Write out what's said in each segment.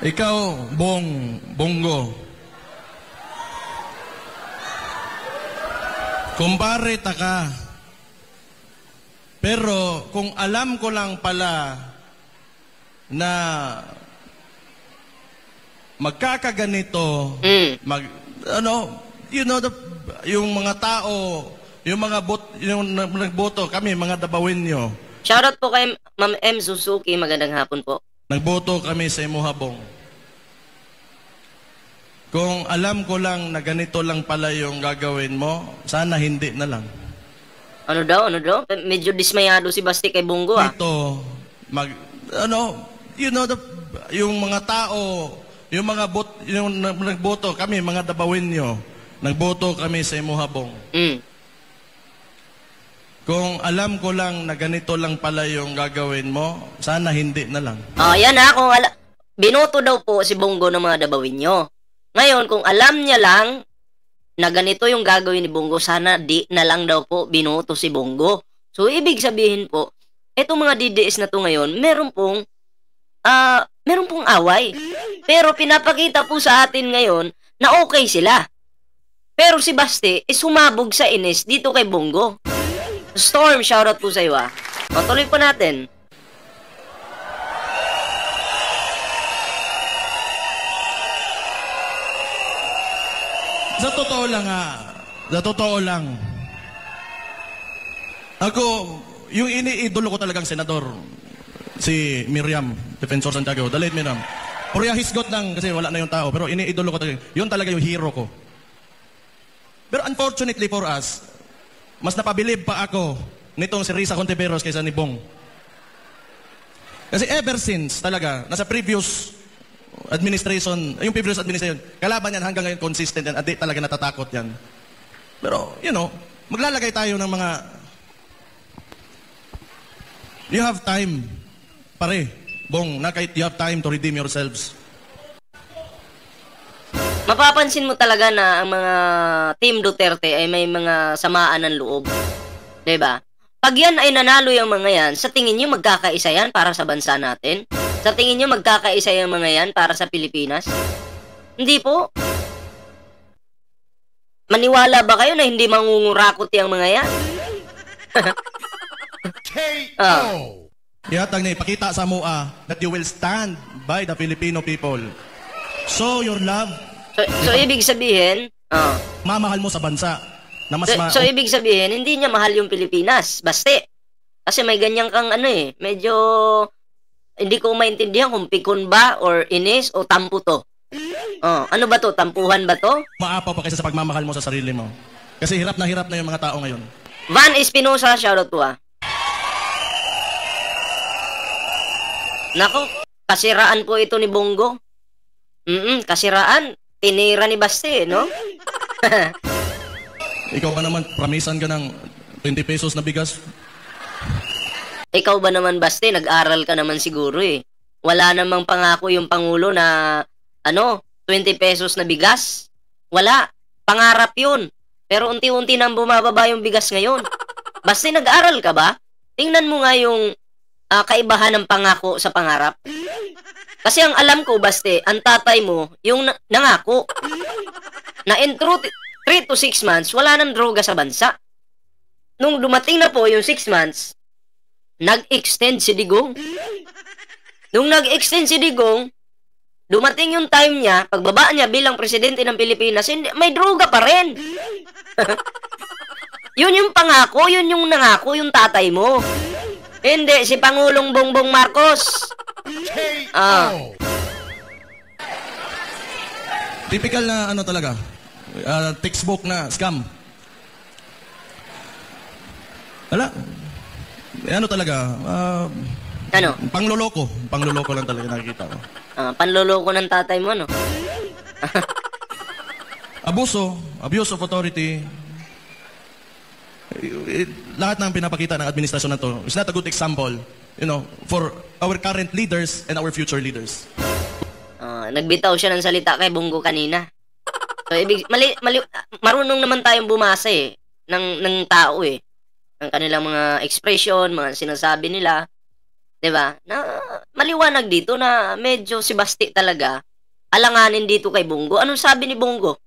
Ikaw, Bongo. Kumpare ta ka. Pero kung alam ko lang pala na magkakaganito, yung mga tao, yung mga yung nagboto, kami, mga Dabawinyo. Shoutout po kay Ma'am M. Suzuki, magandang hapon po. Nagboto kami sa Imuhabong. Kung alam ko lang na ganito lang pala yung gagawin mo, sana hindi na lang. Ano daw? Medyo dismayado si Basti kay Bongo Dito, yung mga tao, yung mga yung nagboto, kami, mga Dabawinyo, nagboto kami sa Imuhabong. Kung alam ko lang na ganito lang pala yung gagawin mo, sana hindi na lang. Yan kung binoto daw po si Bongo ng mga Dabawinyo. Ngayon, kung alam niya lang na ganito yung gagawin ni Bongo, sana di na lang daw po binoto si Bongo. So, ibig sabihin po, etong mga DDS na to ngayon, meron pong away. Pero pinapakita po sa atin ngayon na okay sila. Pero si Basti sumabog sa inis dito kay Bongo. Storm, shoutout po sa iyo Tuloy po natin. Sa totoo lang, ako, yung iniidolo ko talagang senador, si Miriam, Defensor Santiago, the late Miriam. Puriya hisgot lang kasi wala na yung tao, pero iniidolo ko talaga. Yun talaga yung hero ko. Pero unfortunately for us, mas napabilib pa ako nitong si Risa Contiveros kaysa ni Bong. Kasi ever since talaga, nasa previous administration, kalaban yan hanggang ngayon consistent yan, at di talaga natatakot yan. Pero, maglalagay tayo ng mga, you have time, pare, Bong, na kahit you have time to redeem yourselves. Mapapansin mo talaga na ang mga Team Duterte ay may mga samaan ng loob. Diba? Pag yan ay nanalo yung mga yan, sa tingin nyo magkakaisa yan para sa bansa natin? Sa tingin nyo magkakaisa yung mga yan para sa Pilipinas? Hindi po. Maniwala ba kayo na hindi mangungurakot yung mga yan? Yatag na ipakita sa MUA that you will stand by the Filipino people. Show your love. So ibig sabihin, mamahal mo sa bansa. Na mas so ibig sabihin, hindi niya mahal yung Pilipinas. Basti. Kasi may ganyan kang medyo hindi ko maintindihan kung pikon ba or inis o tampo to. Ano ba to? Tampuhan ba to? Maapaw pa kaysa sa pagmamahal mo sa sarili mo. Kasi hirap na yung mga tao ngayon. Van Espinosa, shoutout to Nako, kasiraan po ito ni Bongo. Kasiraan. Tinira ni Basti, no? Ikaw ba naman, promisan ka ng 20 pesos na bigas? Ikaw ba naman, Basti, nag-aral ka naman siguro Wala namang pangako yung Pangulo na, 20 pesos na bigas. Wala. Pangarap yun. Pero unti-unti nang bumababa yung bigas ngayon. Basti, nag-aral ka ba? Tingnan mo nga yung kaibahan ng pangako sa pangarap. Kasi ang alam ko, Basti, ang tatay mo, yung nangako, na in 3 to 6 months, wala nang droga sa bansa. Nung dumating na po yung 6 months, nag-extend si Digong. Nung nag-extend si Digong, dumating yung time niya, pagbaba niya bilang presidente ng Pilipinas, may droga pa rin. Yun yung pangako, yun yung nangako, yung tatay mo. Hindi, si Pangulong Bongbong Marcos. Typical na talaga. Textbook na scam. Wala. Talaga. Pangloloko. Pangloloko lang talaga nakikita ko. Panloloko ng tatay mo, Abuse of authority. Lahat ng pinapakita ng administrasyon na to is not a good example, for our current leaders and our future leaders. Nagbitaw siya ng salita kay Bongo kanina. So, marunong naman tayong bumasa ng tao ng kanilang mga expression, mga sinasabi nila. 'Di ba? Na maliwanag dito na medyo si Basti talaga alanganin dito kay Bongo. Anong sabi ni Bongo?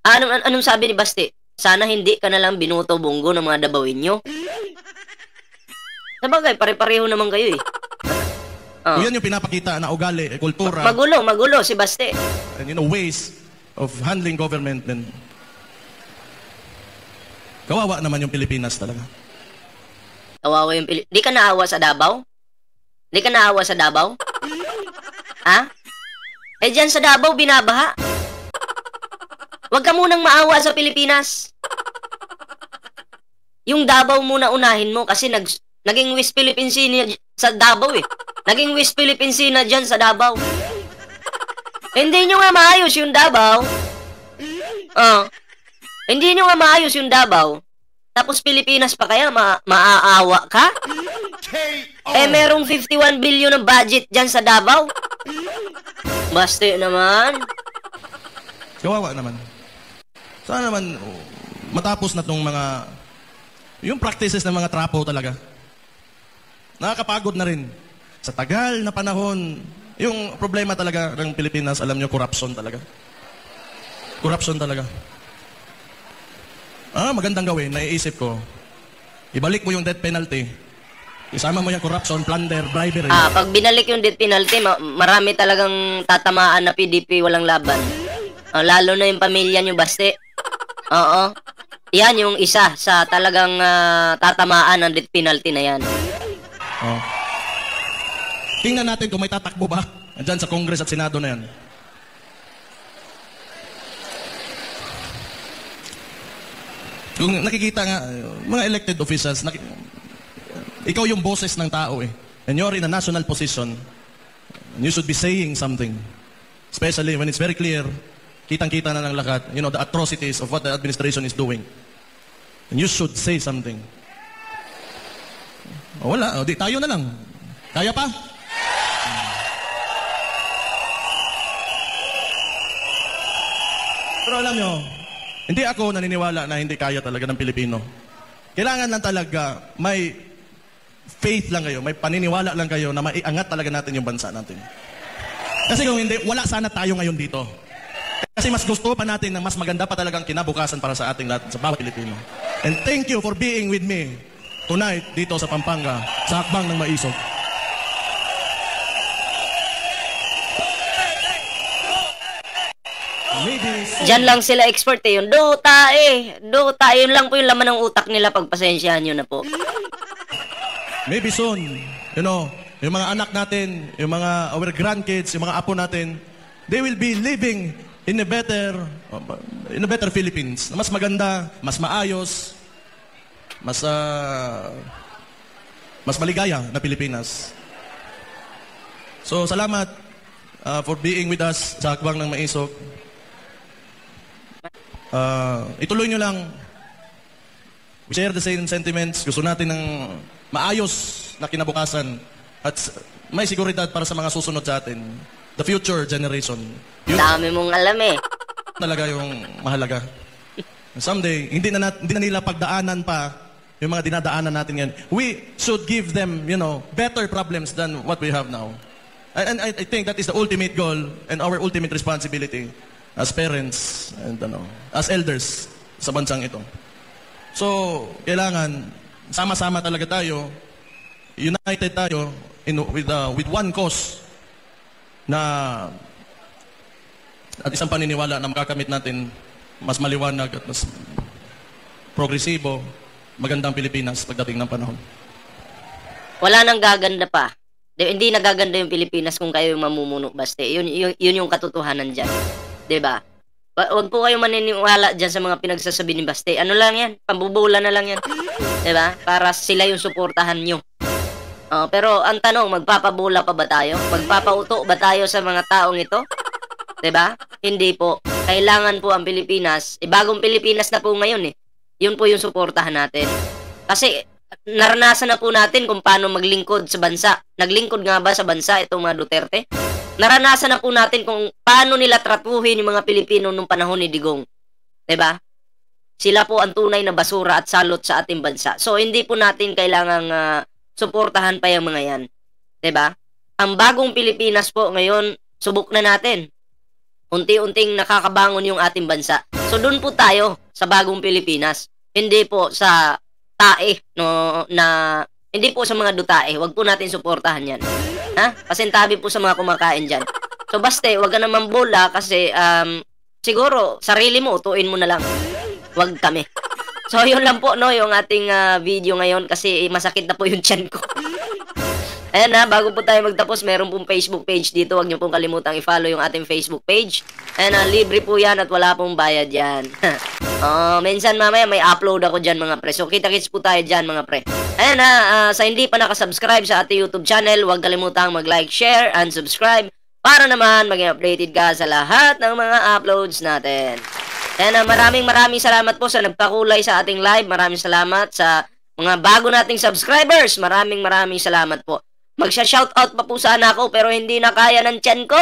Anong sabi ni Basti? Sana hindi ka na lang binuto, Bongo, ng mga dabawin nyo. Sabagay, pare-pareho naman kayo eh. So, yan yung pinapakita na ugali, kultura, Magulo si Basti. and ways of handling government. Then, kawawa naman yung Pilipinas talaga. Kawawa yung Di ka naawa sa Davao? Di ka naawa sa Davao? Ha? Eh dyan sa Davao, binabaha. Huwag ka munang maawa sa Pilipinas. Yung Davao muna unahin mo kasi naging West Philippine Sea sa Davao eh. Naging West Philippine Sea na dyan sa Davao. Hindi nyo nga maayos yung Davao. Hindi nyo nga maayos yung Davao. Tapos Pilipinas pa kaya maaawa ka? Eh merong 51 billion ng budget dyan sa Davao. Basti naman. Kawawa naman. Sana naman matapos na tong mga yung practices ng mga trapo talaga. Nakakapagod na rin. Sa tagal na panahon, yung problema talaga ng Pilipinas, alam nyo, corruption talaga. Corruption talaga. Magandang gawin, naiisip ko. Ibalik mo yung death penalty. Isama mo yung corruption, plunder, bribery. Pag binalik yung death penalty, marami talagang tatamaan na PDP walang laban. Lalo na yung pamilya nyo, Basti. Oo. Yan yung isa sa talagang tatamaan ng death penalty na yan. Tingnan natin kung may tatakbo ba dyan sa Congress at Senado na yan. Kung nakikita nga, mga elected officials, ikaw yung boses ng tao eh. And you're in a national position. And you should be saying something. Especially when it's very clear, kitang-kita na ng lahat, the atrocities of what the administration is doing. And you should say something. Wala, di tayo na lang. Kaya pa? Pero alam nyo, hindi ako naniniwala na hindi kaya talaga ng Pilipino. Kailangan lang talaga may faith lang kayo, may paniniwala lang kayo na maiangat talaga natin yung bansa natin. Kasi kung hindi, wala sana tayo ngayon dito. Kasi mas gusto pa natin na mas maganda pa talagang kinabukasan para sa ating lahat, sa bawat Pilipino. And thank you for being with me tonight dito sa Pampanga, sa Hakbang ng Maisog. Diyan lang sila expert eh. Yung Dota eh. Dota, yun lang po yung laman ng utak nila. Pagpasensyahan nyo na po. Maybe soon, yung mga anak natin, yung mga our grandkids, yung mga apo natin, they will be living in a better Philippines. Mas maganda, mas maayos, mas maligaya na Pilipinas. So, salamat for being with us sa Hakbang ng Maisog. Ituloy nyo lang. We share the same sentiments. Gusto natin ng maayos na kinabukasan at may seguridad para sa mga susunod sa atin. The future generation. Dami mong alam eh. Talaga yung mahalaga. Someday, hindi na nila pagdaanan pa yung mga dinadaanan natin ngayon. We should give them, better problems than what we have now. And I think that is the ultimate goal and our ultimate responsibility as parents and as elders sa bansang ito. So, kailangan sama-sama talaga tayo, united tayo with one cause na at isang paniniwala na makakamit natin mas maliwanag at mas progresibo, magandang Pilipinas pagdating ng panahon. Wala nang gaganda pa. Hindi nagaganda yung Pilipinas kung kayo yung mamumuno, Basti. Yun yung katotohanan dyan. Diba? Huwag po kayo maniniwala dyan sa mga pinagsasabi ni Basti. Ano lang yan? Pambubula na lang yan. Diba? Para sila yung suportahan nyo. Pero ang tanong, magpapabula pa ba tayo? Magpapauto ba tayo sa mga taong ito? Diba? Hindi po. Kailangan po ang Pilipinas. Bagong Pilipinas na po ngayon eh. Yun po yung suportahan natin. Kasi naranasan na po natin kung paano maglingkod sa bansa. Naglingkod nga ba sa bansa itong mga Duterte? Naranasan na po natin kung paano nila tratuhin yung mga Pilipino nung panahon ni Digong. Diba? Sila po ang tunay na basura at salot sa ating bansa. So, hindi po natin kailangang suportahan pa yung mga yan. 'Di ba? Ang bagong Pilipinas po ngayon, subok na natin. Unti-unting nakakabangon yung ating bansa. So doon po tayo sa bagong Pilipinas. Hindi po sa tae no na hindi po sa mga dutae. Wag po natin suportahan 'yan. Ha? Pasintabi po sa mga kumakain diyan. So baste, wag ka naman bola kasi siguro sarili mo utuin mo na lang. Wag kami. So yun lang po no yung ating video ngayon kasi masakit na po yung tiyan ko. Ayan na, bago po tayo magtapos, meron pong Facebook page dito. Huwag niyo pong kalimutang i-follow yung ating Facebook page. Ayan na, libre po yan at wala pong bayad yan. Minsan mamaya may upload ako dyan mga pre. So kita-kits po tayo dyan mga pre. Ayan na, sa hindi pa nakasubscribe sa ating YouTube channel, huwag kalimutang mag-like, share, and subscribe para naman maging updated ka sa lahat ng mga uploads natin. Ayan na, maraming salamat po sa nagpakulay sa ating live. Maraming salamat sa mga bago nating subscribers. Maraming salamat po. Magsha-shoutout pa po sana ako pero hindi na kaya ng tiyan ko.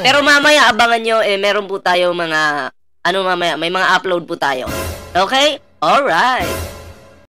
Pero mamaya abangan nyo, meron po tayo mga, mamaya, may mga upload po tayo. Okay? Alright.